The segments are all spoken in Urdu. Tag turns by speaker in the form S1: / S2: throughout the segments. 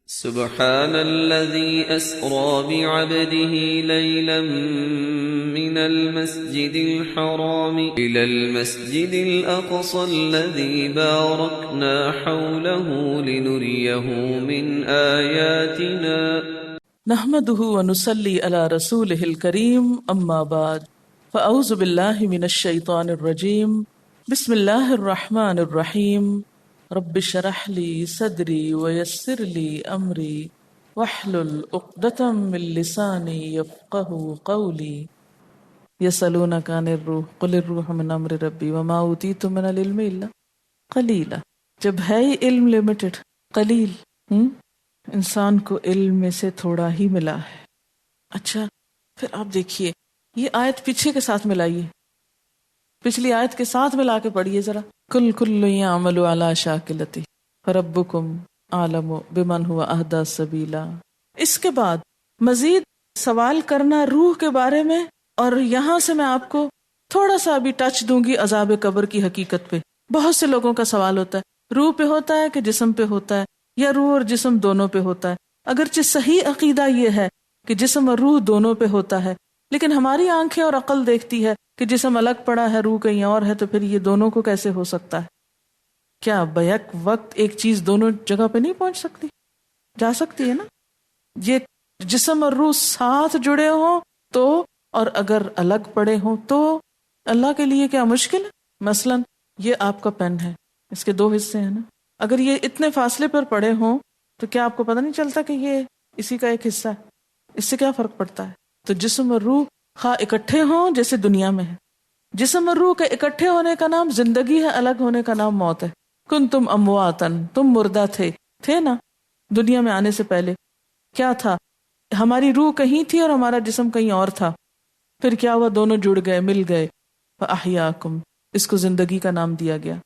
S1: سبحان الذي أسرى بعبده ليلا من المسجد الحرام إلى المسجد الأقصى الذي باركنا حوله لنريه من آياتنا
S2: نحمده ونصلي على رسوله الكريم أما بعد فأعوذ بالله من الشيطان الرجيم بسم الله الرحمن الرحيم رب اشرح لي صدري ويسر لي امري واحلل عقدة من لساني يفقهوا قولي يسألونك عن الروح قل الروح من امر ربي وما اوتيتم من العلم الا قليلا. جب ہے علم لمیٹڈ، قلیل، انسان کو علم میں سے تھوڑا ہی ملا ہے. اچھا پھر آپ دیکھیے یہ آیت پیچھے کے ساتھ ملائیے، پچھلی آیت کے ساتھ ملا کے پڑھیے ذرا. کل یعمل علی شاکلتہ فربکم اعلم بمن هو اہدی سبیلا. اس کے بعد مزید سوال کرنا روح کے بارے میں، اور یہاں سے میں آپ کو تھوڑا سا ابھی ٹچ دوں گی عذاب قبر کی حقیقت پہ. بہت سے لوگوں کا سوال ہوتا ہے روح پہ ہوتا ہے کہ جسم پہ ہوتا ہے، یا روح اور جسم دونوں پہ ہوتا ہے. اگرچہ صحیح عقیدہ یہ ہے کہ جسم اور روح دونوں پہ ہوتا ہے، لیکن ہماری آنکھیں اور عقل دیکھتی ہے کہ جسم الگ پڑا ہے، روح کہیں اور ہے، تو پھر یہ دونوں کو کیسے ہو سکتا ہے؟ کیا بیک وقت ایک چیز دونوں جگہ پہ نہیں پہنچ سکتی؟ جا سکتی ہے نا. یہ جسم اور روح ساتھ جڑے ہوں تو، اور اگر الگ پڑے ہوں تو اللہ کے لیے کیا مشکل ہے؟ مثلا یہ آپ کا پین ہے، اس کے دو حصے ہیں نا، اگر یہ اتنے فاصلے پر پڑے ہوں تو کیا آپ کو پتہ نہیں چلتا کہ یہ اسی کا ایک حصہ ہے؟ اس سے کیا فرق پڑتا ہے؟ تو جسم اور روح خواہ اکٹھے ہوں جیسے دنیا میں ہے. جسم اور روح کے اکٹھے ہونے کا نام زندگی ہے، الگ ہونے کا نام موت ہے. کنتم امواتن، تم مردہ تھے نا دنیا میں آنے سے پہلے. کیا تھا؟ ہماری روح کہیں تھی اور ہمارا جسم کہیں اور تھا. پھر کیا ہوا؟ دونوں جڑ گئے، مل گئے. فاحیاکم، اس کو زندگی کا نام دیا گیا.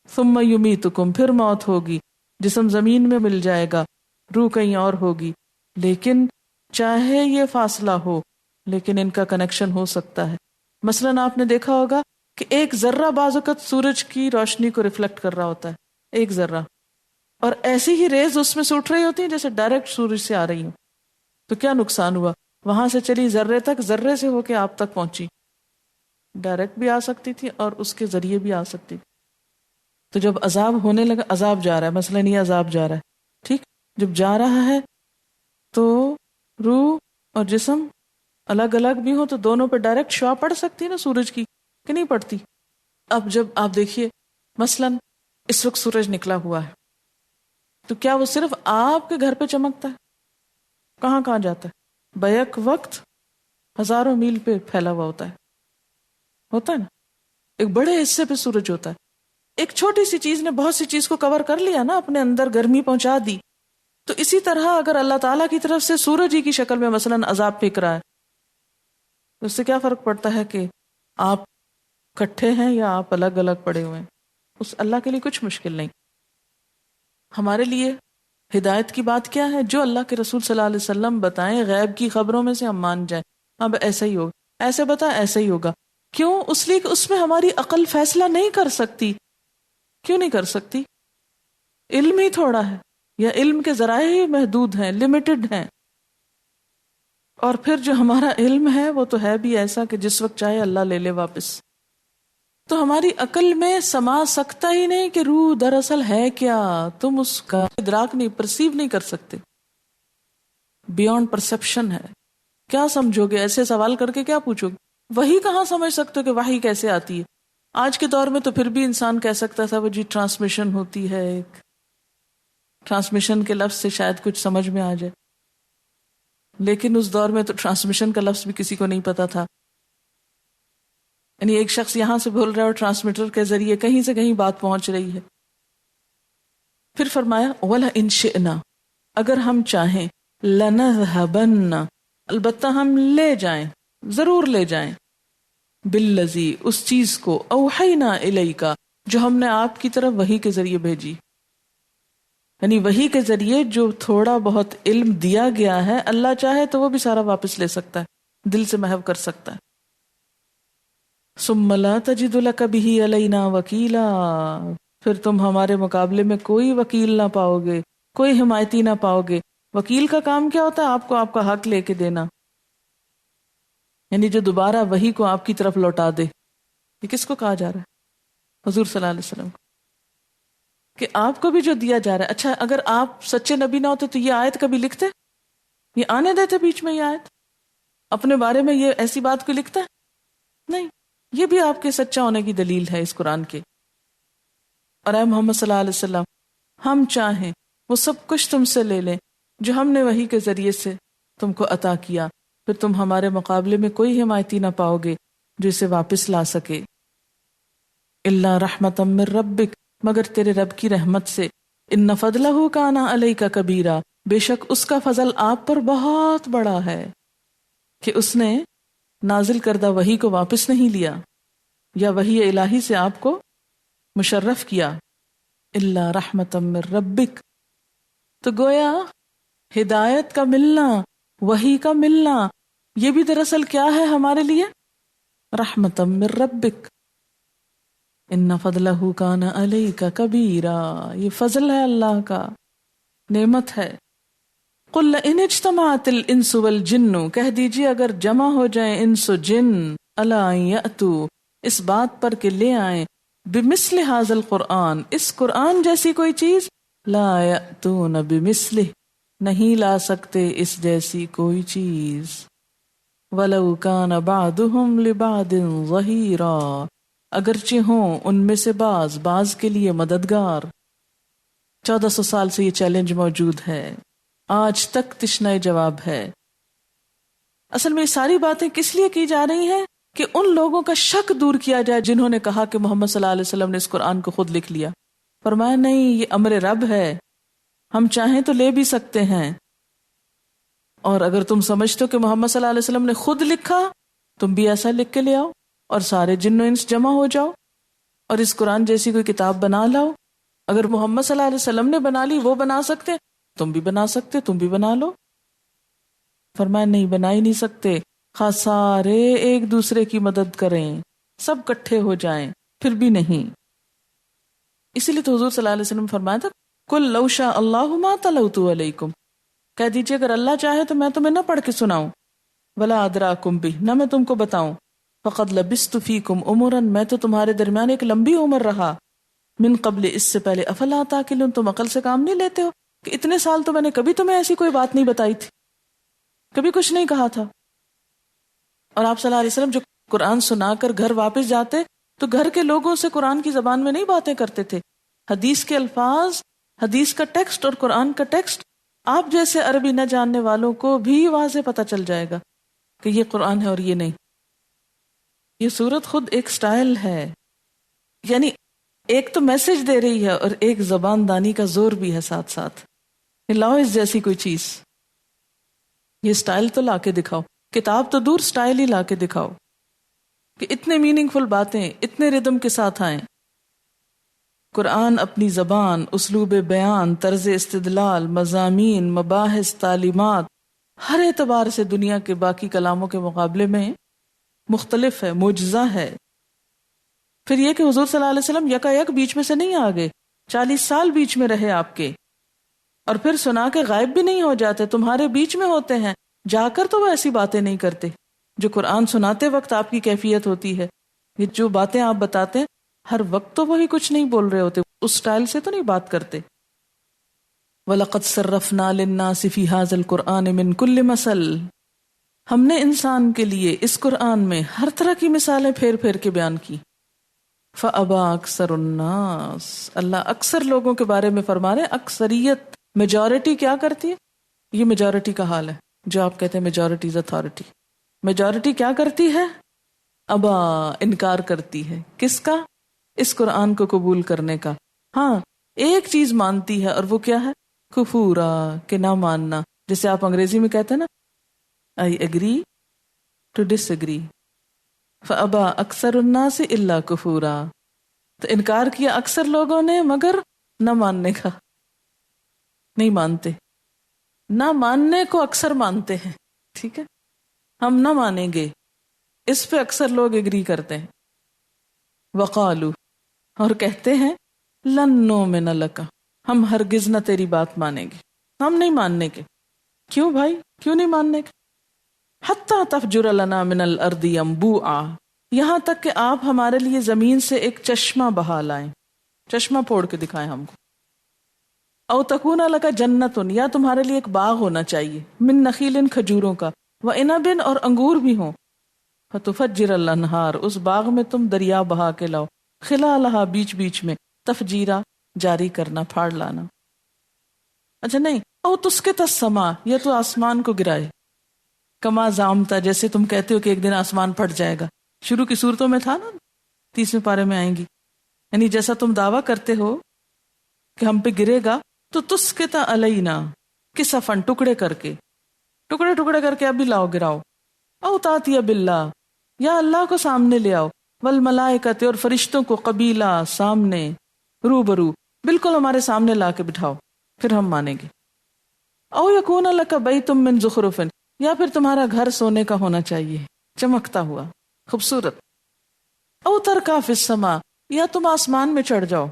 S2: ثم یمیتکم، پھر موت ہوگی. جسم زمین میں مل جائے گا، روح کہیں اور ہوگی. لیکن چاہے یہ فاصلہ ہو لیکن ان کا کنیکشن ہو سکتا ہے. مثلا آپ نے دیکھا ہوگا کہ ایک ذرہ بعض اوقات سورج کی روشنی کو ریفلیکٹ کر رہا ہوتا ہے، ایک ذرہ، اور ایسی ہی ریز اس میں سے اٹھ رہی ہوتی ہیں جیسے ڈائریکٹ سورج سے آ رہی ہوں. تو کیا نقصان ہوا؟ وہاں سے چلی ذرے تک، ذرے سے ہو کے آپ تک پہنچی. ڈائریکٹ بھی آ سکتی تھی اور اس کے ذریعے بھی آ سکتی تھی. تو جب عذاب ہونے لگا، عذاب جا رہا ہے، مثلا یہ عذاب جا رہا ہے، ٹھیک، جب جا رہا ہے تو روح اور جسم الگ الگ بھی ہو تو دونوں پہ ڈائریکٹ شعاع پڑ سکتی ہے نا سورج کی، کہ نہیں پڑتی؟ اب جب آپ دیکھیے مثلا اس وقت سورج نکلا ہوا ہے تو کیا وہ صرف آپ کے گھر پہ چمکتا ہے؟ کہاں کہاں جاتا ہے؟ بیک وقت ہزاروں میل پہ پھیلا ہوا ہوتا ہے نا. ایک بڑے حصے پہ سورج ہوتا ہے. ایک چھوٹی سی چیز نے بہت سی چیز کو کور کر لیا نا، اپنے اندر گرمی پہنچا دی. تو اسی طرح اگر اللہ تعالیٰ کی طرف سے سورج ہی کی شکل میں مثلا عذاب پھینک رہا ہے تو اس سے کیا فرق پڑتا ہے کہ آپ اکٹھے ہیں یا آپ الگ الگ پڑے ہوئے ہیں؟ اس اللہ کے لیے کچھ مشکل نہیں. ہمارے لیے ہدایت کی بات کیا ہے؟ جو اللہ کے رسول صلی اللہ علیہ وسلم بتائیں، غیب کی خبروں میں سے ہم مان جائیں. اب ایسا ہی ہوگا، ایسے بتا ایسا ہی ہوگا. کیوں؟ اس لیے کہ اس میں ہماری عقل فیصلہ نہیں کر سکتی. کیوں نہیں کر سکتی؟ علم ہی تھوڑا ہے، یا علم کے ذرائع ہی محدود ہیں، لمیٹڈ ہیں. اور پھر جو ہمارا علم ہے وہ تو ہے بھی ایسا کہ جس وقت چاہے اللہ لے لے واپس. تو ہماری عقل میں سما سکتا ہی نہیں کہ روح دراصل ہے کیا. تم اس کا ادراک نہیں، پرسیو نہیں کر سکتے. بیونڈ پرسپشن ہے. کیا سمجھو گے؟ ایسے سوال کر کے کیا پوچھو گے؟ وہی کہاں سمجھ سکتے ہو کہ وحی کیسے آتی ہے؟ آج کے دور میں تو پھر بھی انسان کہہ سکتا تھا وہ جی ٹرانسمیشن ہوتی ہے، ایک ٹرانسمیشن کے لفظ سے شاید کچھ سمجھ میں آ جائے. لیکن اس دور میں تو ٹرانسمیشن کا لفظ بھی کسی کو نہیں پتا تھا. یعنی ایک شخص یہاں سے بول رہا ہے اور ٹرانسمیٹر کے ذریعے کہیں سے کہیں بات پہنچ رہی ہے. پھر فرمایا وَلَئِن شِئْنَا، اگر ہم چاہیں، لَنَذْهَبَنَّ، البتہ ہم لے جائیں، ضرور لے جائیں، بِالَّذِي، اس چیز کو، أَوْحَيْنَا إِلَيْكَ، جو ہم نے آپ کی طرف وحی کے ذریعے بھیجی. یعنی وحی کے ذریعے جو تھوڑا بہت علم دیا گیا ہے، اللہ چاہے تو وہ بھی سارا واپس لے سکتا ہے، دل سے محو کر سکتا ہے. ثم لا تجد لك به علينا وکیلا، پھر تم ہمارے مقابلے میں کوئی وکیل نہ پاؤ گے، کوئی حمایتی نہ پاؤ گے. وکیل کا کام کیا ہوتا ہے؟ آپ کو آپ کا حق لے کے دینا، یعنی جو دوبارہ وہی کو آپ کی طرف لوٹا دے. یہ کس کو کہا جا رہا ہے؟ حضور صلی اللہ علیہ وسلم کو، کہ آپ کو بھی جو دیا جا رہا ہے. اچھا اگر آپ سچے نبی نہ ہوتے تو یہ آیت کبھی لکھتے؟ یہ آنے دیتے بیچ میں یہ آیت؟ اپنے بارے میں یہ ایسی بات کو لکھتا ہے؟ نہیں. یہ بھی آپ کے سچا ہونے کی دلیل ہے اس قرآن کے. اور اے محمد صلی اللہ علیہ وسلم، ہم چاہیں وہ سب کچھ تم سے لے لیں جو ہم نے وحی کے ذریعے سے تم کو عطا کیا، پھر تم ہمارے مقابلے میں کوئی حمایتی نہ پاؤ گے جو اسے واپس لا سکے. الا رحمتا من ربک، مگر تیرے رب کی رحمت سے. ان فضلہ کان علیک کبیرا، بے شک اس کا فضل آپ پر بہت بڑا ہے کہ اس نے نازل کردہ وحی کو واپس نہیں لیا یا وحی الہی سے آپ کو مشرف کیا. الا رحمتا من ربک، تو گویا ہدایت کا ملنا، وحی کا ملنا، یہ بھی دراصل کیا ہے ہمارے لیے؟ رحمتا من ربک. ان فضلہ کان علیک کبیرا، یہ فضل ہے اللہ کا، نعمت ہے. قل ان اجتمعت الانس والجن، کہہ دیجیے اگر جمع ہو جائیں انس و جن، الا ان یأتوا، اس بات پر کہ لے آئیں، بمثل ھذا القرآن، اس قرآن جیسی کوئی چیز، لا یأتون بمثلہ، نہیں لا سکتے اس جیسی کوئی چیز. ولو کان بعضهم لبعض ظہیرا، اگرچہ ہوں ان میں سے بعض کے لیے مددگار. 1400 سال سے یہ چیلنج موجود ہے، آج تک تشنہ جواب ہے. اصل میں یہ ساری باتیں کس لیے کی جا رہی ہیں؟ کہ ان لوگوں کا شک دور کیا جائے جنہوں نے کہا کہ محمد صلی اللہ علیہ وسلم نے اس قرآن کو خود لکھ لیا. فرمایا نہیں، یہ امر رب ہے، ہم چاہیں تو لے بھی سکتے ہیں. اور اگر تم سمجھتے ہو کہ محمد صلی اللہ علیہ وسلم نے خود لکھا، تم بھی ایسا لکھ کے لے آؤ اور سارے جن و انس جمع ہو جاؤ اور اس قرآن جیسی کوئی کتاب بنا لاؤ. اگر محمد صلی اللہ علیہ وسلم نے بنا لی، وہ بنا سکتے، تم بھی بنا سکتے، تم بھی بنا لو. فرمایا نہیں، بنا ہی نہیں سکتے. خواہ سارے ایک دوسرے کی مدد کریں، سب کٹھے ہو جائیں، پھر بھی نہیں. اسی لیے تو حضور صلی اللہ علیہ وسلم فرمایا تھا قل لو شاء اللہ ما تلوت علیکم، کہہ دیجئے اگر اللہ چاہے تو میں تمہیں نہ پڑھ کے سناؤں، ولا ادراکم بھی، نہ میں تم کو بتاؤں. فقد لبثت فیکم عمرا، میں تو تمہارے درمیان ایک لمبی عمر رہا، من قبل، اس سے پہلے. افلا تاکلون، تم عقل سے کام نہیں لیتے ہو کہ اتنے سال تو میں نے کبھی تمہیں ایسی کوئی بات نہیں بتائی تھی، کبھی کچھ نہیں کہا تھا. اور آپ صلی اللہ علیہ وسلم جو قرآن سنا کر گھر واپس جاتے تو گھر کے لوگوں سے قرآن کی زبان میں نہیں باتیں کرتے تھے. حدیث کے الفاظ، حدیث کا ٹیکسٹ اور قرآن کا ٹیکسٹ آپ جیسے عربی نہ جاننے والوں کو بھی واضح پتہ چل جائے گا کہ یہ قرآن ہے اور یہ نہیں. یہ سورت خود ایک سٹائل ہے، یعنی ایک تو میسج دے رہی ہے اور ایک زبان دانی کا زور بھی ہے ساتھ ساتھ. لاؤ اس جیسی کوئی چیز، یہ سٹائل تو لا کے دکھاؤ. کتاب تو دور، سٹائل ہی لا کے دکھاؤ کہ اتنے میننگ فل باتیں اتنے ردم کے ساتھ آئیں. قرآن اپنی زبان، اسلوب بیان، طرز استدلال، مضامین، مباحث، تعلیمات، ہر اعتبار سے دنیا کے باقی کلاموں کے مقابلے میں مختلف ہے، معجزہ ہے. پھر یہ کہ حضور صلی اللہ علیہ وسلم یکا یک بیچ میں سے نہیں آگے، 40 سال بیچ میں رہے آپ کے، اور پھر سنا کے غائب بھی نہیں ہو جاتے، تمہارے بیچ میں ہوتے ہیں. جا کر تو وہ ایسی باتیں نہیں کرتے جو قرآن سناتے وقت آپ کی کیفیت ہوتی ہے. یہ جو باتیں آپ بتاتے ہیں ہر وقت تو وہی کچھ نہیں بول رہے ہوتے، اس سٹائل سے تو نہیں بات کرتے. وَلَقَدْ صَرَّفْنَا لِلنَّاسِ فِي هَذَا الْقُرْآنِ مِنْ كُلِّ مَثَلٍ، ہم نے انسان کے لیے اس قرآن میں ہر طرح کی مثالیں پھیر پھیر کے بیان کی. فَأَبَى أَكْثَرُ النَّاسِ، اللہ اکثر لوگوں کے بارے میں فرما رہے ہیں. اکثریت، میجورٹی کیا کرتی ہے؟ یہ میجورٹی کا حال ہے جو آپ کہتے ہیں میجورٹی از اتھارٹی. میجورٹی کیا کرتی ہے؟ ابا، انکار کرتی ہے. کس کا؟ اس قرآن کو قبول کرنے کا. ہاں، ایک چیز مانتی ہے اور وہ کیا ہے؟ کفورا، کہ نہ ماننا. جیسے آپ انگریزی میں کہتے ہیں نا I agree to disagree. فَأَبَى أَكْثَرُ النَّاسِ إِلَّا كُفُورًا، تو انکار کیا اکثر لوگوں نے مگر نہ ماننے کا. نہیں مانتے، نہ ماننے کو اکثر مانتے ہیں. ٹھیک ہے، ہم نہ مانیں گے، اس پہ اکثر لوگ ایگری کرتے ہیں. وقالو، اور کہتے ہیں لن نؤمن لک، ہم ہرگز نہ تیری بات مانیں گے، ہم نہیں ماننے کے۔ کیوں بھائی، کیوں نہیں ماننے کے؟ حتی تفجر لنا من الارض ينبوعا، یہاں تک کہ آپ ہمارے لیے زمین سے ایک چشمہ بہا لائیں، چشمہ پھوڑ کے دکھائیں ہم کو۔ او تکون لک جنت، یا تمہارے لیے ایک باغ ہونا چاہیے، من نخیل، کھجوروں کا، وعنب، اور انگور بھی ہوں، فتفجر الانہار، اس باغ میں تم دریا بہا کے لاؤ، خلالہا، بیچ بیچ میں، تفجیرا، جاری کرنا، پھاڑ لانا۔ اچھا نہیں، او تسقط السما، یا تو آسمان کو گرائے، کما زعمتا، جیسے تم کہتے ہو کہ ایک دن آسمان پھٹ جائے گا، شروع کی صورتوں میں تھا نا، 30ویں پارے میں آئیں گی، یعنی جیسا تم دعویٰ کرتے ہو کہ ہم پہ گرے گا، تو تسقط علینا کسفن، ٹکڑے کر کے، ٹکڑے ٹکڑے کر کے ابھی لاؤ، گراؤ۔ او تاتی باللہ، یا اللہ کو سامنے لے آؤ، والملائکۃ، اور فرشتوں کو، قبیلہ، سامنے، روبرو، بالکل ہمارے سامنے لا کے بٹھاؤ، پھر ہم مانیں گے۔ او یکون لک بیت من زخرف، یا پھر تمہارا گھر سونے کا ہونا چاہیے، چمکتا ہوا، خوبصورت۔ او ترکا فی السما، یا تم آسمان میں چڑھ جاؤ۔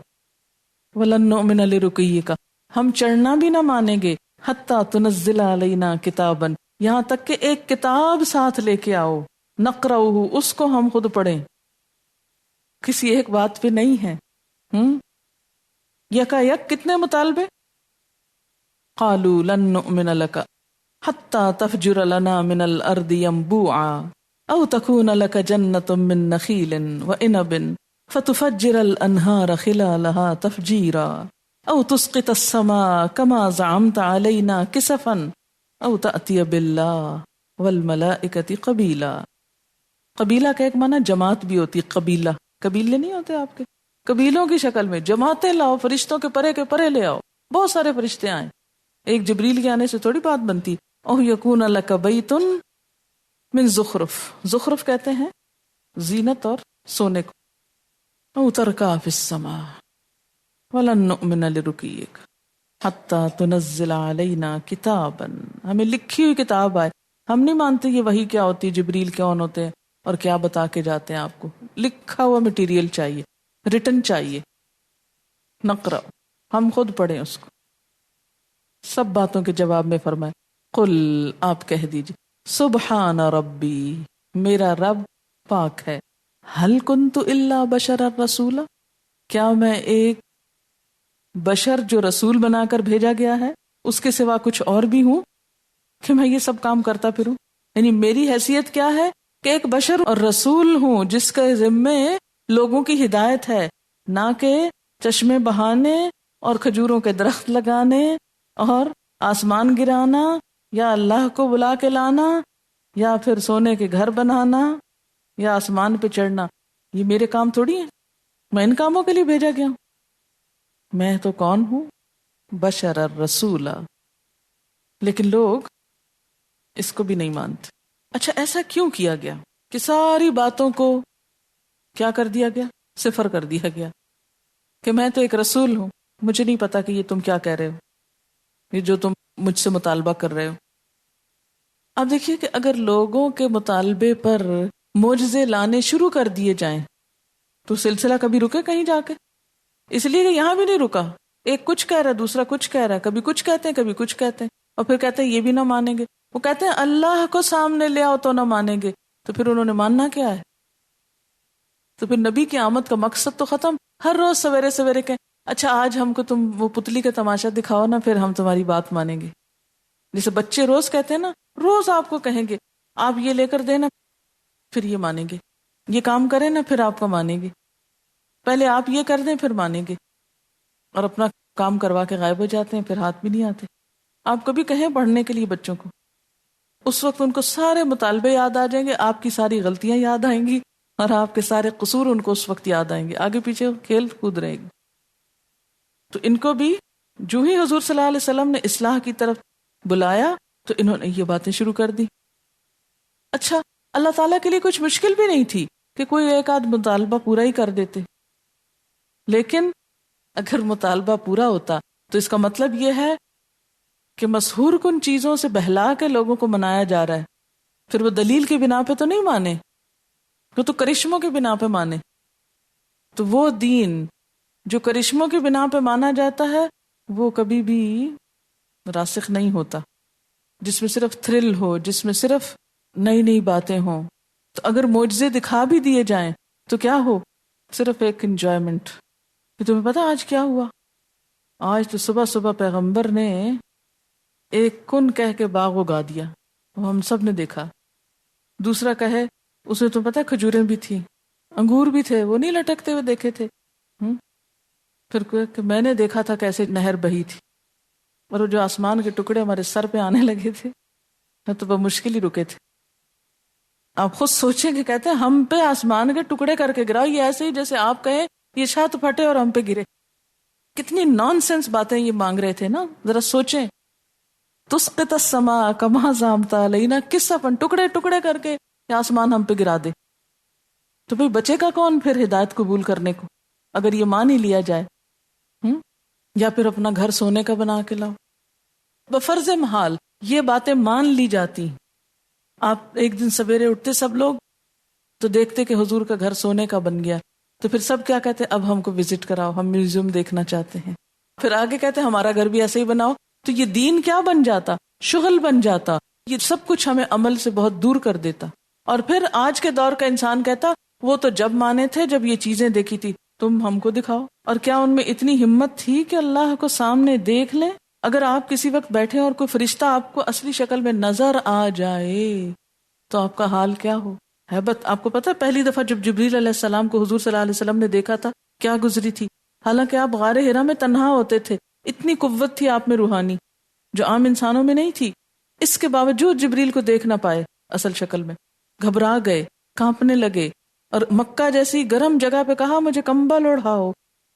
S2: ولن نؤمن لرقیک، ہم چڑھنا بھی نہ مانیں گے، حتی تنزل علینا کتابا، یہاں تک کہ ایک کتاب ساتھ لے کے آؤ، نقرأہ، اس کو ہم خود پڑھیں، کسی ایک بات پہ نہیں ہے۔ یکا یک کتنے مطالبے؟ قالوا لن نؤمن لک حتی تفجر لنا من الارض ينبوعا او تکون لک جنت من نخیل وعنب فتفجر الانہار خلالها تفجیرا او تسقط السماء كما زعمت علینا کسفا او تأتی باللہ والملائکۃ قبیلا۔ قبیلہ کا ایک معنی جماعت بھی ہوتی ہے، قبیلہ، قبیلے نہیں ہوتے آپ کے، قبیلوں کی شکل میں جماعتیں لاؤ، فرشتوں کے پرے لے آؤ، بہت سارے فرشتے آئیں، ایک جبریل کے آنے سے تھوڑی بات بنتی۔ او یکون لک بیت من زخرف، زخرف کہتے ہیں زینت اور سونے کو۔ او ترکا فی السماء ولن نؤمن لرقیک حتی تنزل علینا کتابا، ہمیں لکھی ہوئی کتاب آئے، ہم نہیں مانتے یہ وحی کیا ہوتی، جبریل کون ہوتے ہیں اور کیا بتا کے جاتے ہیں، آپ کو لکھا ہوا مٹیریل چاہیے، ریٹن چاہیے، نقرأ، ہم خود پڑھیں اس کو۔ سب باتوں کے جواب میں فرمائے، قل، آپ کہہ دیجئے، سبحان ربی، میرا رب پاک ہے، ہل کنت الا بشرا رسولا، کیا میں ایک بشر جو رسول بنا کر بھیجا گیا ہے، اس کے سوا کچھ اور بھی ہوں کہ میں یہ سب کام کرتا پھروں؟ یعنی میری حیثیت کیا ہے کہ ایک بشر اور رسول ہوں جس کے ذمے لوگوں کی ہدایت ہے، نہ کہ چشمے بہانے اور کھجوروں کے درخت لگانے اور آسمان گرانا یا اللہ کو بلا کے لانا یا پھر سونے کے گھر بنانا یا آسمان پہ چڑھنا۔ یہ میرے کام تھوڑی ہیں، میں ان کاموں کے لیے بھیجا گیا ہوں۔ میں تو کون ہوں؟ بشر الرسول۔ لیکن لوگ اس کو بھی نہیں مانتے۔ اچھا ایسا کیوں کیا گیا کہ ساری باتوں کو کیا کر دیا گیا؟ صفر کر دیا گیا کہ میں تو ایک رسول ہوں، مجھے نہیں پتا کہ یہ تم کیا کہہ رہے ہو، یہ جو تم مجھ سے مطالبہ کر رہے ہو۔ اب دیکھیے کہ اگر لوگوں کے مطالبے پر معجزے لانے شروع کر دیے جائیں تو سلسلہ کبھی رکے کہیں جا کے؟ اس لیے کہ یہاں بھی نہیں رکا، ایک کچھ کہہ رہا ہے، دوسرا کچھ کہہ رہا ہے، کبھی کچھ کہتے ہیں کبھی کچھ کہتے ہیں، اور پھر کہتے ہیں یہ بھی نہ مانیں گے۔ وہ کہتے ہیں اللہ کو سامنے لے آؤ تو نہ مانیں گے، تو پھر انہوں نے ماننا کیا ہے؟ تو پھر نبی کی آمد کا مقصد تو ختم۔ ہر روز سویرے سویرے کہیں اچھا آج ہم کو تم وہ پتلی کا تماشا دکھاؤ نا، پھر ہم تمہاری بات مانیں گے۔ جیسے بچے روز کہتے ہیں نا، روز آپ کو کہیں گے آپ یہ لے کر دینا، پھر یہ مانیں گے، یہ کام کریں نا پھر آپ کو مانیں گے، پہلے آپ یہ کر دیں پھر مانیں گے، اور اپنا کام کروا کے غائب ہو جاتے ہیں، پھر ہاتھ بھی نہیں آتے۔ آپ کبھی کہیں پڑھنے کے لیے بچوں کو، اس وقت ان کو سارے مطالبے یاد آ جائیں گے، آپ کی ساری غلطیاں یاد آئیں گی اور آپ کے سارے قصور ان کو اس وقت یاد آئیں گے، آگے پیچھے کھیل کود رہے گی۔ تو ان کو بھی جو ہی حضور صلی اللہ علیہ وسلم نے اصلاح کی طرف بلایا تو انہوں نے یہ باتیں شروع کر دی۔ اچھا اللہ تعالیٰ کے لیے کچھ مشکل بھی نہیں تھی کہ کوئی ایک آدھ مطالبہ پورا ہی کر دیتے، لیکن اگر مطالبہ پورا ہوتا تو اس کا مطلب یہ ہے کہ مسحور کن چیزوں سے بہلا کے لوگوں کو منایا جا رہا ہے، پھر وہ دلیل کی بنا پہ تو نہیں مانے، وہ تو کرشموں کی بنا پہ مانے۔ تو وہ دین جو کرشموں کی بنا پہ مانا جاتا ہے وہ کبھی بھی راسخ نہیں ہوتا. جس میں صرف تھرل ہو، جس میں صرف نئی نئی باتیں ہوں. تو اگر معجزے دکھا بھی دیے جائیں تو کیا ہو؟ صرف ایک انجوائمنٹ. کہ تمہیں پتا آج کیا ہوا؟ آج تو صبح صبح پیغمبر نے ایک کن کہہ کے باغ اگا دیا، وہ ہم سب نے دیکھا. دوسرا کہے اس میں تو پتا کھجوریں بھی تھیں، انگور بھی تھے، وہ نہیں لٹکتے ہوئے دیکھے تھے. پھر کہ میں نے دیکھا تھا کیسے نہر بہی تھی، اور وہ جو آسمان کے ٹکڑے ہمارے سر پہ آنے لگے تھے تو بمشکل ہی رکے تھے. آپ خود سوچیں کہ کہتے ہیں ہم پہ آسمان کے ٹکڑے کر کے گرا، یہ ایسے ہی جیسے آپ کہیں یہ چھت پھٹے اور ہم پہ گرے. کتنی نان سینس باتیں یہ مانگ رہے تھے نا. ذرا سوچیں، تسقط السماء کما زعمت علینا کسفن، ٹکڑے ٹکڑے کر کے آسمان ہم پہ گرا دے. تو بھئی بچے کا کون پھر ہدایت قبول کرنے کو، اگر یہ مان ہی لیا جائے. یا پھر اپنا گھر سونے کا بنا کے لاؤ. بفرض محال یہ باتیں مان لی جاتی. آپ ایک دن سویرے اٹھتے سب لوگ تو دیکھتے کہ حضور کا گھر سونے کا بن گیا، تو پھر سب کیا کہتے اب ہم کو وزٹ کراؤ، ہم میوزیم دیکھنا چاہتے ہیں. پھر آگے کہتے ہمارا گھر بھی ایسے ہی بناؤ. تو یہ دین کیا بن جاتا؟ شغل بن جاتا. یہ سب کچھ ہمیں عمل سے بہت دور کر دیتا. اور پھر آج کے دور کا انسان کہتا وہ تو جب مانے تھے جب یہ چیزیں دیکھی تھی، تم ہم کو دکھاؤ. اور کیا ان میں اتنی ہمت تھی کہ اللہ کو سامنے دیکھ لیں؟ اگر آپ کسی وقت بیٹھے اور کوئی فرشتہ آپ کو اصلی شکل میں نظر آ جائے تو آپ کا حال کیا ہو؟ ہیبت. آپ کو پتا پہلی دفعہ جب جبریل علیہ السلام کو حضور صلی اللہ علیہ وسلم نے دیکھا تھا کیا گزری تھی؟ حالانکہ آپ غار حرا میں تنہا ہوتے تھے، اتنی قوت تھی آپ میں روحانی جو عام انسانوں میں نہیں تھی. اس کے باوجود جبریل کو دیکھ نہ پائے اصل شکل میں، گھبرا گئے، کانپنے لگے. اور مکہ جیسی گرم جگہ پہ کہا مجھے کمبل اوڑھاؤ.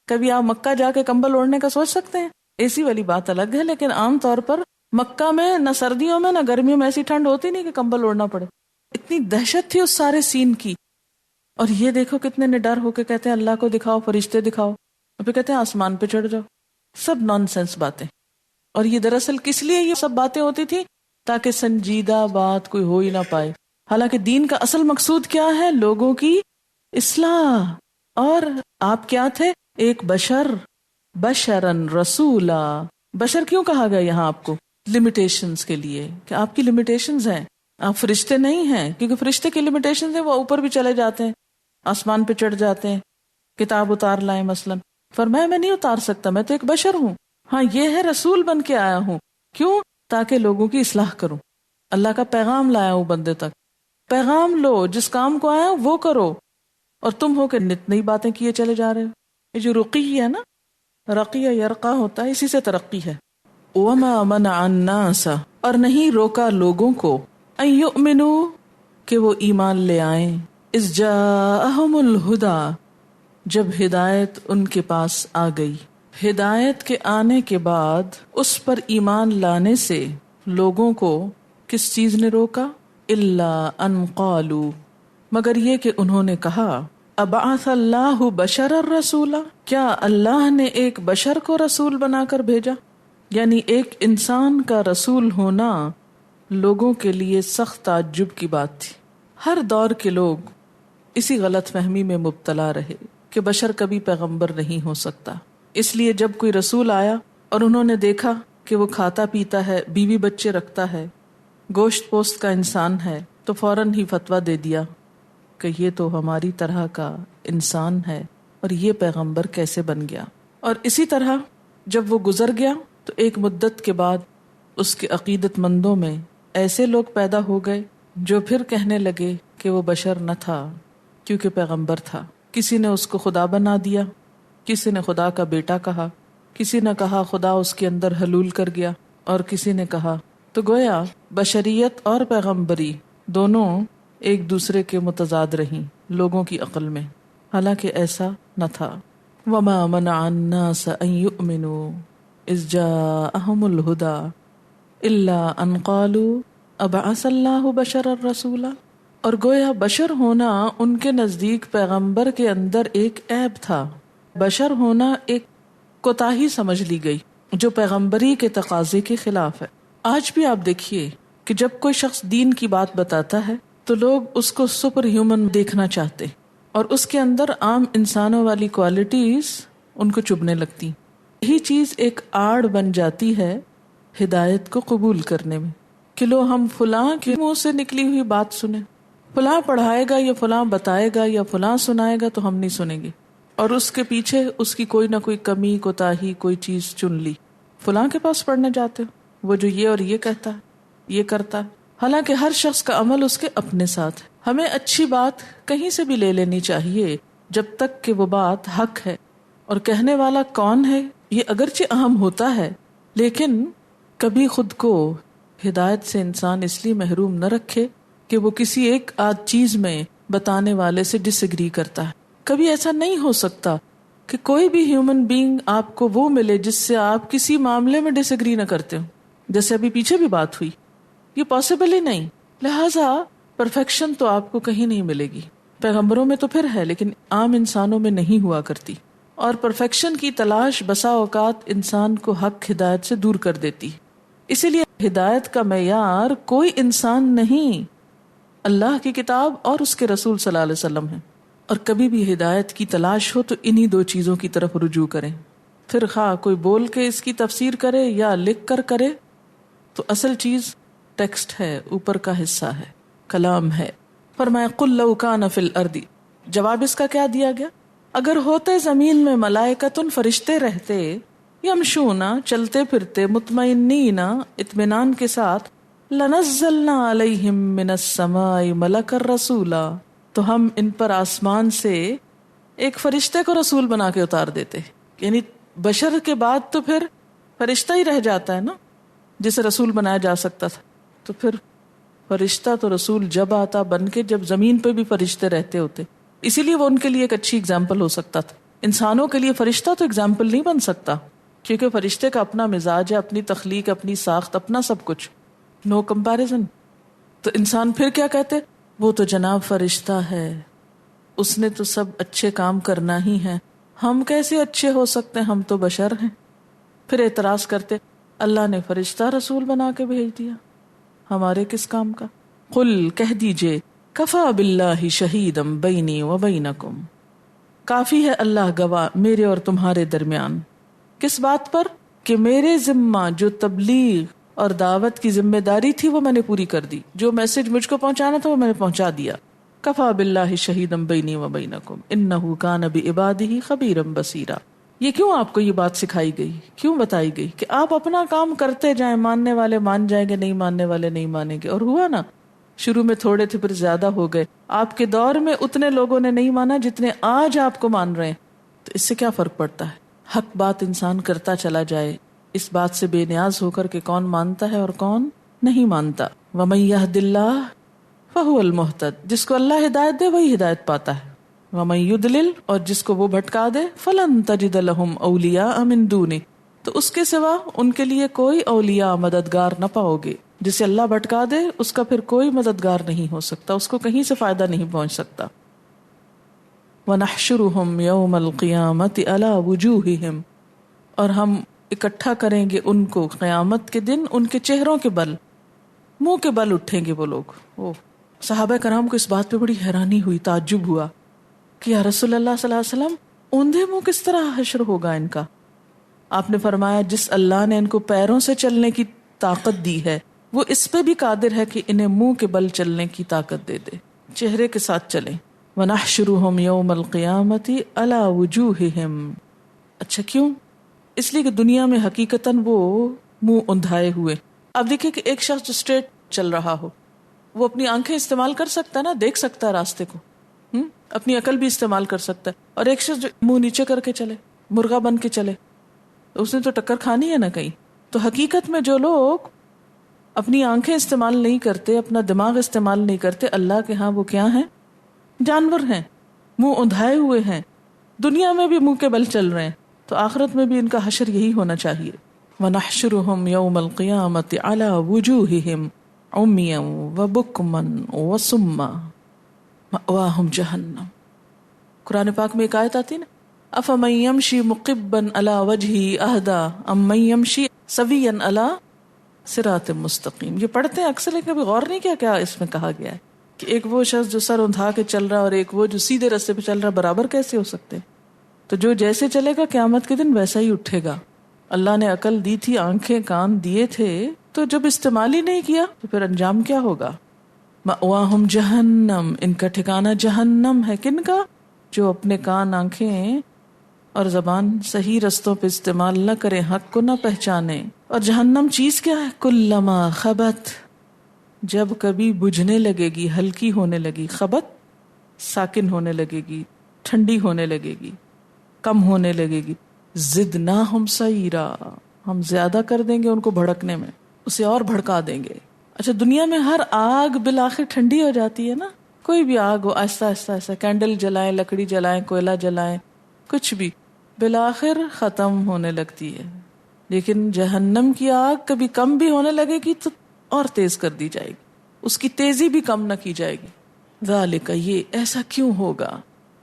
S2: کبھی آپ مکہ جا کے کمبل اوڑھنے کا سوچ سکتے ہیں؟ اے سی والی بات الگ ہے، لیکن عام طور پر مکہ میں نہ سردیوں میں نہ گرمیوں میں ایسی ٹھنڈ ہوتی نہیں کہ کمبل اوڑھنا پڑے. اتنی دہشت تھی اس سارے سین کی. اور یہ دیکھو کتنے نڈر ہو کے کہتے ہیں اللہ کو دکھاؤ، فرشتے دکھاؤ، اور پھر کہتے ہیں آسمان پہ چڑھ جاؤ. سب نان سینس باتیں. اور یہ دراصل کس لیے یہ سب باتیں ہوتی تھی؟ تاکہ سنجیدہ بات کوئی ہو ہی نہ پائے. حالانکہ دین کا اصل مقصود کیا ہے؟ لوگوں کی اصلاح. اور آپ کیا تھے؟ ایک بشر، بشرن رسولا. بشر کیوں کہا گیا یہاں آپ کو؟ لمیٹیشنز کے لیے، کہ آپ کی لمیٹیشنز ہیں، آپ فرشتے نہیں ہیں. کیونکہ فرشتے کی لمیٹیشنز ہیں، وہ اوپر بھی چلے جاتے ہیں، آسمان پہ چڑھ جاتے ہیں، کتاب اتار لائیں مثلا. فرمایا میں نہیں اتار سکتا، میں تو ایک بشر ہوں. ہاں یہ ہے رسول بن کے آیا ہوں. کیوں؟ تاکہ لوگوں کی اصلاح کروں. اللہ کا پیغام لایا ہوں بندے تک. پیغام لو، جس کام کو آیا وہ کرو. اور تم ہو کہ نت نئی باتیں کیے چلے جا رہے ہو. یہ جو رقی ہے نا، رقیہ یرقا ہوتا ہے، اسی سے ترقی ہے. وما منع الناس، اور نہیں روکا لوگوں کو، ان یؤمنوا، کہ وہ ایمان لے آئیں، اذ جاءہم الہدی، جب ہدایت ان کے پاس آ گئی. ہدایت کے آنے کے بعد اس پر ایمان لانے سے لوگوں کو کس چیز نے روکا؟ الا ان قالوا، مگر یہ کہ انہوں نے کہا، ابعث اللہ بشر الرسول، کیا اللہ نے ایک بشر کو رسول بنا کر بھیجا؟ یعنی ایک انسان کا رسول ہونا لوگوں کے لیے سخت تعجب کی بات تھی. ہر دور کے لوگ اسی غلط فہمی میں مبتلا رہے کہ بشر کبھی پیغمبر نہیں ہو سکتا. اس لیے جب کوئی رسول آیا اور انہوں نے دیکھا کہ وہ کھاتا پیتا ہے، بیوی بچے رکھتا ہے، گوشت پوست کا انسان ہے، تو فوراً ہی فتویٰ دے دیا کہ یہ تو ہماری طرح کا انسان ہے، اور یہ پیغمبر کیسے بن گیا. اور اسی طرح جب وہ گزر گیا تو ایک مدت کے بعد اس کے عقیدت مندوں میں ایسے لوگ پیدا ہو گئے جو پھر کہنے لگے کہ وہ بشر نہ تھا کیونکہ پیغمبر تھا. کسی نے اس کو خدا بنا دیا، کسی نے خدا کا بیٹا کہا، کسی نے کہا خدا اس کے اندر حلول کر گیا، اور کسی نے کہا. تو گویا بشریت اور پیغمبری دونوں ایک دوسرے کے متضاد رہیں لوگوں کی عقل میں، حالانکہ ایسا نہ تھا. وما منع الناس ان يؤمنوا اذ جاءهم الهدى الا ان قالوا ابعث اللہ بشر الرسول. اور گویا بشر ہونا ان کے نزدیک پیغمبر کے اندر ایک عیب تھا. بشر ہونا ایک کوتاہی سمجھ لی گئی جو پیغمبری کے تقاضے کے خلاف ہے. آج بھی آپ دیکھیے کہ جب کوئی شخص دین کی بات بتاتا ہے تو لوگ اس کو سپر ہیومن دیکھنا چاہتے، اور اس کے اندر عام انسانوں والی کوالٹیز ان کو چبھنے لگتی. یہی چیز ایک آڑ بن جاتی ہے ہدایت کو قبول کرنے میں، کہ لو ہم فلاں کے منہ سے نکلی ہوئی بات سنیں، فلاں پڑھائے گا یا فلاں بتائے گا یا فلاں سنائے گا تو ہم نہیں سنیں گے، اور اس کے پیچھے اس کی کوئی نہ کوئی کمی کوتاہی کوئی چیز چن لی، فلاں کے پاس پڑھنے جاتے ہو، وہ جو یہ اور یہ کہتا ہے یہ کرتا ہے، حالانکہ ہر شخص کا عمل اس کے اپنے ساتھ ہے۔ ہمیں اچھی بات کہیں سے بھی لے لینی چاہیے جب تک کہ وہ بات حق ہے، اور کہنے والا کون ہے یہ اگرچہ اہم ہوتا ہے، لیکن کبھی خود کو ہدایت سے انسان اس لیے محروم نہ رکھے کہ وہ کسی ایک آدھ چیز میں بتانے والے سے ڈس ایگری کرتا ہے۔ کبھی ایسا نہیں ہو سکتا کہ کوئی بھی ہیومن بینگ آپ کو وہ ملے جس سے آپ کسی معاملے میں ڈس ایگری نہ کرتے ہو، جیسے ابھی پیچھے بھی بات ہوئی، یہ پاسبل ہی نہیں۔ لہٰذا پرفیکشن تو آپ کو کہیں نہیں ملے گی، پیغمبروں میں تو پھر ہے لیکن عام انسانوں میں نہیں ہوا کرتی، اور پرفیکشن کی تلاش بسا اوقات انسان کو حق ہدایت سے دور کر دیتی۔ اسی لیے ہدایت کا معیار کوئی انسان نہیں، اللہ کی کتاب اور اس کے رسول صلی اللہ علیہ وسلم ہے، اور کبھی بھی ہدایت کی تلاش ہو تو انہی دو چیزوں کی طرف رجوع کریں، پھر خواہ کوئی بول کے اس کی تفسیر کرے یا لکھ کر کرے، تو اصل چیز ٹیکسٹ ہے، اوپر کا حصہ ہے، کلام ہے۔ فرمایا قل لو کان فی الارض، جواب اس کا کیا دیا گیا؟ اگر ہوتے زمین میں ملائکتن فرشتے رہتے، یمشونا چلتے پھرتے، مطمئنین اطمینان کے ساتھ، لنزلنا علیہم من السماء ملکا رسولا، تو ہم ان پر آسمان سے ایک فرشتے کو رسول بنا کے اتار دیتے۔ یعنی بشر کے بعد تو پھر فرشتہ ہی رہ جاتا ہے نا جسے رسول بنایا جا سکتا تھا، تو پھر فرشتہ تو رسول جب آتا بن کے جب زمین پہ بھی فرشتے رہتے ہوتے، اسی لیے وہ ان کے لیے ایک اچھی اگزامپل ہو سکتا تھا۔ انسانوں کے لیے فرشتہ تو اگزامپل نہیں بن سکتا، کیونکہ فرشتے کا اپنا مزاج ہے، اپنی تخلیق، اپنی ساخت، اپنا سب کچھ، نو کمپیریزن۔ تو انسان پھر کیا کہتے؟ وہ تو جناب فرشتہ ہے، اس نے تو سب اچھے کام کرنا ہی ہے، ہم کیسے اچھے ہو سکتے ہیں، ہم تو بشر ہیں۔ پھر اعتراض کرتے اللہ نے فرشتہ رسول بنا کے بھیج دیا، ہمارے کس کام کا؟ قل کہہ دیجئے کفا باللہ شہیدم بینی و بینکم، کافی ہے اللہ گواہ میرے اور تمہارے درمیان، کس بات پر؟ کہ میرے ذمہ جو تبلیغ اور دعوت کی ذمہ داری تھی وہ میں نے پوری کر دی، جو میسج مجھ کو پہنچانا تھا وہ میں نے پہنچا دیا۔ کفا باللہ شہیدم بینی و بینکم انہ کان بعبادہ خبیرا بصیرا۔ یہ کیوں آپ کو یہ بات سکھائی گئی، کیوں بتائی گئی؟ کہ آپ اپنا کام کرتے جائیں، ماننے والے مان جائیں گے، نہیں ماننے والے نہیں مانیں گے۔ اور ہوا نا، شروع میں تھوڑے تھے پھر زیادہ ہو گئے، آپ کے دور میں اتنے لوگوں نے نہیں مانا جتنے آج آپ کو مان رہے ہیں۔ تو اس سے کیا فرق پڑتا ہے؟ حق بات انسان کرتا چلا جائے، اس بات سے بے نیاز ہو کر کہ کون مانتا ہے اور کون نہیں مانتا۔ وَمَن يَهْدِ اللَّهُ فَهُوَ الْمُهْتَدِ، جس کو اللہ ہدایت دے وہی ہدایت پاتا ہے۔ وَمَن يُضْلِلْ، اور جس کو وہ بھٹکا دے، فَلَن تَجِدَ لَهُمْ أَوْلِيَاءَ مِن دُونِهِ، تو اس کے سوا ان کے لیے کوئی اولیاء مددگار نہ پاؤ گے۔ جسے اللہ بھٹکا دے اس کا پھر کوئی مددگار نہیں ہو سکتا، اس کو کہیں سے فائدہ نہیں پہنچ سکتا۔ وَنَحْشُرُهُمْ يَوْمَ الْقِيَامَةِ عَلَى وُجُوهِهِمْ، اور ہم اکٹھا کریں گے ان کو قیامت کے دن ان کے چہروں کے بل، منہ کے بل اٹھیں گے وہ لوگ۔ صحابہ کرام کو اس بات پہ بڑی حیرانی ہوئی، تعجب ہوا کہ یا رسول اللہ صلی اللہ علیہ وسلم، اوندھے منہ کس طرح حشر ہوگا ان کا؟ آپ نے فرمایا جس اللہ نے ان کو پیروں سے چلنے کی طاقت دی ہے وہ اس پہ بھی قادر ہے کہ انہیں منہ کے بل چلنے کی طاقت دے دے، چہرے کے ساتھ چلیں۔ وَنَحْشُرُهُمْ يَوْمَ الْقِيَامَةِ عَلَى وُجُوهِهِمْ، اچھا کیوں؟ اس لیے کہ دنیا میں حقیقتاً وہ منہ اندھائے ہوئے۔ اب دیکھیں کہ ایک شخص جو اسٹریٹ چل رہا ہو وہ اپنی آنکھیں استعمال کر سکتا ہے نا، دیکھ سکتا ہے راستے کو، اپنی عقل بھی استعمال کر سکتا ہے، اور ایک شخص جو منہ نیچے کر کے چلے، مرغا بن کے چلے، اس نے تو ٹکر کھانی ہے نا کہیں۔ تو حقیقت میں جو لوگ اپنی آنکھیں استعمال نہیں کرتے، اپنا دماغ استعمال نہیں کرتے، اللہ کے ہاں وہ کیا ہیں؟ جانور ہیں، منہ اندھائے ہوئے ہیں، دنیا میں بھی منہ کے بل چل رہے ہیں، تو آخرت میں بھی ان کا حشر یہی ہونا چاہیے۔ وَنَحْشُرُهُمْ يَوْمَ الْقِيَامَةِ عَلَى وُجُوهِهِمْ عُمْيًا وَبُكْمًا وَصُمًّا مَأْوَاهُمْ جَهَنَّمُ۔ قرآن پاک میں ایک آیت آتی ہے نا، أَفَمَن يَمْشِي مُقِبًّا عَلَى وَجْهِهِ أَهْدَىٰ أَمَّن يَمْشِي سَوِيًّا عَلَى صِرَاطٍ مُسْتَقِيمٍ۔ یہ پڑھتے ہیں اکثر لیکن کبھی غور نہیں کیا کیا اس میں کہا گیا ہے کہ ایک وہ شخص جو سر اندھا کے چل رہا ہے اور ایک وہ جو سیدھے راستے پہ چل رہا ہے، برابر کیسے ہو سکتے؟ تو جو جیسے چلے گا قیامت کے دن ویسا ہی اٹھے گا۔ اللہ نے عقل دی تھی، آنکھیں کان دیے تھے، تو جب استعمال ہی نہیں کیا تو پھر انجام کیا ہوگا؟ مأواہم جہنم، ان کا ٹھکانہ جہنم ہے. کن کا؟ جو اپنے کان، آنکھیں اور زبان صحیح رستوں پہ استعمال نہ کریں، حق کو نہ پہچانے. اور جہنم چیز کیا ہے؟ کلما خبت، جب کبھی بجھنے لگے گی، ہلکی ہونے لگی، خبت ساکن ہونے لگے گی، ٹھنڈی ہونے لگے گی، کم ہونے لگے گی، زدناہم سعیرا، ہم زیادہ کر دیں گے ان کو بھڑکنے میں، اسے اور بھڑکا دیں گے. اچھا، دنیا میں ہر آگ بالآخر ٹھنڈی ہو جاتی ہے نا، کوئی بھی آگ ہو، آہستہ آہستہ آہستہ کینڈل جلائیں، لکڑی جلائیں، کوئلہ جلائیں، کچھ بھی بالآخر ختم ہونے لگتی ہے. لیکن جہنم کی آگ کبھی کم بھی ہونے لگے گی تو اور تیز کر دی جائے گی، اس کی تیزی بھی کم نہ کی جائے گی. ذالک، یہ ایسا کیوں ہوگا؟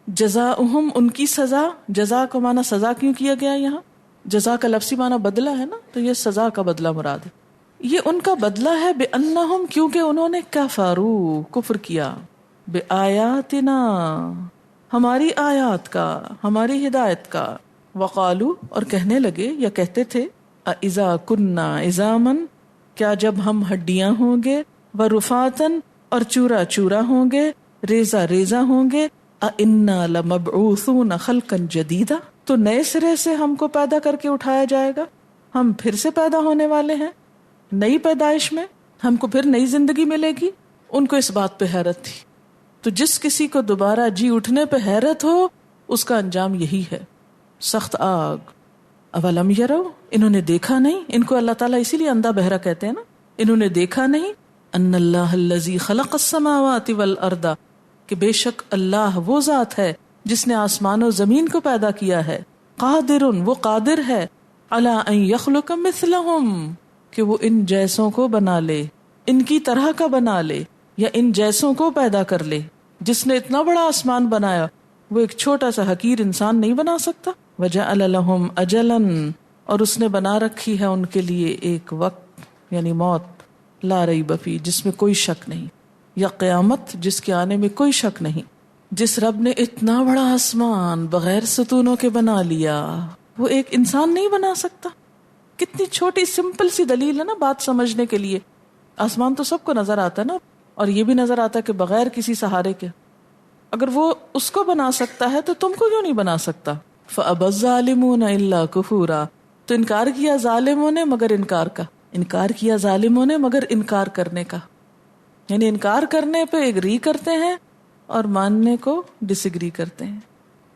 S2: جزاؤہم، ان کی سزا. جزا کو معنی سزا کیوں کیا گیا یہاں؟ جزا کا لفظی معنی بدلہ ہے نا، تو یہ سزا کا بدلہ مراد ہے. یہ ان کا بدلہ ہے بأنہم، کیونکہ انہوں نے کفروا، کفر کیا، بآیاتنا، ہماری آیات کا، ہماری ہدایت کا. وقالو، اور کہنے لگے یا کہتے تھے، اذا کننا عظاما، کیا جب ہم ہڈیاں ہوں گے، ورفاتن، اور چورا چورا ہوں گے، ریزہ ریزہ ہوں گے، انا لمبعوثون خلقا جدیدا، تو نئے سرے سے ہم کو پیدا کر کے اٹھایا جائے گا، ہم پھر سے پیدا ہونے والے ہیں، نئی پیدائش میں ہم کو پھر نئی زندگی ملے گی. ان کو اس بات پہ حیرت تھی. تو جس کسی کو دوبارہ جی اٹھنے پہ حیرت ہو، اس کا انجام یہی ہے، سخت آگ. اولم یرو، انہوں نے دیکھا نہیں، ان کو اللہ تعالیٰ اسی لیے اندھا بہرا کہتے ہیں نا، انہوں نے دیکھا نہیں، ان اللہ الذی خلق السماوات والارض، کہ بے شک اللہ وہ ذات ہے جس نے آسمان و زمین کو پیدا کیا ہے، قادر، وہ قادر ہے، علی ان یخلق مثلہم، کہ وہ ان جیسوں کو بنا لے، ان کی طرح کا بنا لے، یا ان جیسوں کو پیدا کر لے. جس نے اتنا بڑا آسمان بنایا، وہ ایک چھوٹا سا حقیر انسان نہیں بنا سکتا. وجعل لہم اجلا، اور اس نے بنا رکھی ہے ان کے لیے ایک وقت، یعنی موت، لا ریب فیہ، جس میں کوئی شک نہیں، یا قیامت جس کے آنے میں کوئی شک نہیں. جس رب نے اتنا بڑا آسمان بغیر ستونوں کے بنا لیا، وہ ایک انسان نہیں بنا سکتا. کتنی چھوٹی سمپل سی دلیل ہے نا بات سمجھنے کے لیے. آسمان تو سب کو نظر آتا ہے نا، اور یہ بھی نظر آتا ہے کہ بغیر کسی سہارے کے. اگر وہ اس کو بنا سکتا ہے تو تم کو کیوں نہیں بنا سکتا؟ فَأَبَى الظَّالِمُونَ إِلَّا كُفُورًا، تو انکار کیا ظالموں نے مگر انکار کا، انکار کیا ظالموں نے مگر انکار کرنے کا. یعنی انکار کرنے پہ ایگری کرتے ہیں اور ماننے کو ڈس ایگری کرتے ہیں.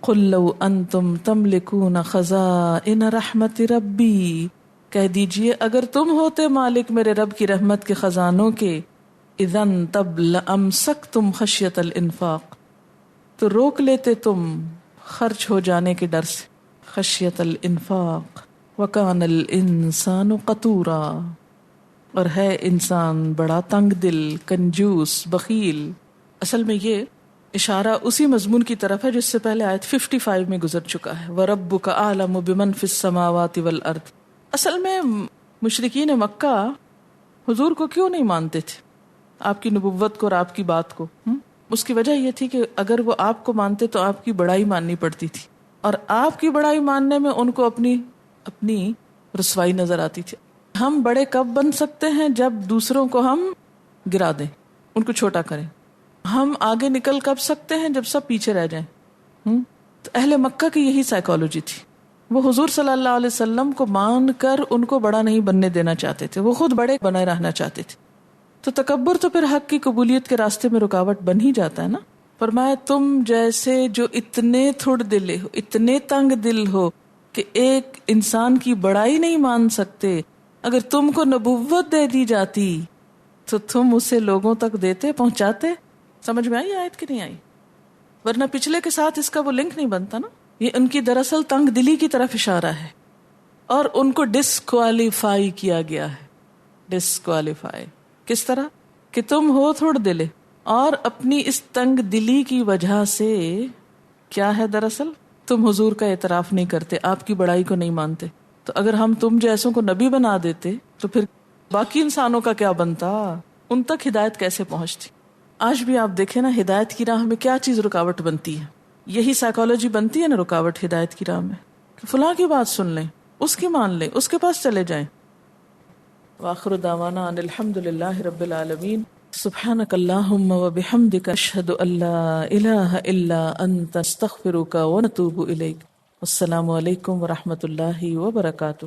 S2: قُل لَوْ أَنْتُمْ تَمْلِكُونَ خَزَائِنَ رَحْمَتِ رَبِّي، کہہ دیجئے اگر تم ہوتے مالک میرے رب کی رحمت کے خزانوں کے، اذن تب لأمسکتم خشیت الانفاق، تو روک لیتے تم خرچ ہو جانے کے ڈر سے، خشیت الانفاق. وکان الانسان قتورا، اور ہے انسان بڑا تنگ دل، کنجوس، بخیل. اصل میں یہ اشارہ اسی مضمون کی طرف ہے جس سے پہلے آیت 55 میں گزر چکا ہے، وَرَبُّكَ أَعْلَمُ بِمَنْ فِي السَّمَاوَاتِ وَالْأَرْضِ. اصل میں مشرکین مکہ حضور کو کیوں نہیں مانتے تھے، آپ کی نبوت کو اور آپ کی بات کو؟ اس کی وجہ یہ تھی کہ اگر وہ آپ کو مانتے تو آپ کی بڑائی ماننی پڑتی تھی، اور آپ کی بڑائی ماننے میں ان کو اپنی رسوائی نظر آتی تھی. ہم بڑے کب بن سکتے ہیں؟ جب دوسروں کو ہم گرا دیں، ان کو چھوٹا کریں. ہم آگے نکل کب سکتے ہیں؟ جب سب پیچھے رہ جائیں. تو اہل مکہ کی یہی سائیکالوجی تھی. وہ حضور صلی اللہ علیہ وسلم کو مان کر ان کو بڑا نہیں بننے دینا چاہتے تھے، وہ خود بڑے بنے رہنا چاہتے تھے. تو تکبر تو پھر حق کی قبولیت کے راستے میں رکاوٹ بن ہی جاتا ہے نا. فرمایا تم جیسے جو اتنے تھوڑ دلے ہو، اتنے تنگ دل ہو کہ ایک انسان کی بڑائی نہیں مان سکتے، اگر تم کو نبوت دے دی جاتی تو تم اسے لوگوں تک دیتے، پہنچاتے. سمجھ میں آئی آیت کہ نہیں آئی؟ ورنہ پچھلے کے ساتھ اس کا وہ لنک نہیں بنتا نا. یہ ان کی دراصل تنگ دلی کی طرف اشارہ ہے، اور ان کو ڈسکوالیفائی کیا گیا ہے. ڈسکوالیفائی کس طرح؟ کہ تم ہو تھوڑ دلے، اور اپنی اس تنگ دلی کی وجہ سے کیا ہے دراصل تم حضور کا اعتراف نہیں کرتے، آپ کی بڑائی کو نہیں مانتے. تو اگر ہم تم جیسوں کو نبی بنا دیتے تو پھر باقی انسانوں کا کیا بنتا؟ ان تک ہدایت کیسے پہنچتی؟ آج بھی آپ دیکھیں نا، ہدایت کی راہ میں کیا چیز رکاوٹ بنتی ہے؟ یہی سائیکالوجی بنتی ہے نا رکاوٹ ہدایت کی راہ میں، کہ فلاں کی بات سن لیں، اس کی مان لیں، اس کے پاس چلے جائیں. وآخر دعوانا ان الحمد للہ رب العالمین. سبحانک اللہم وبحمدک اشہد ان لا الہ الا انت استغفرک ونتوب الیک. السلام علیکم ورحمۃ اللہ وبرکاتہ.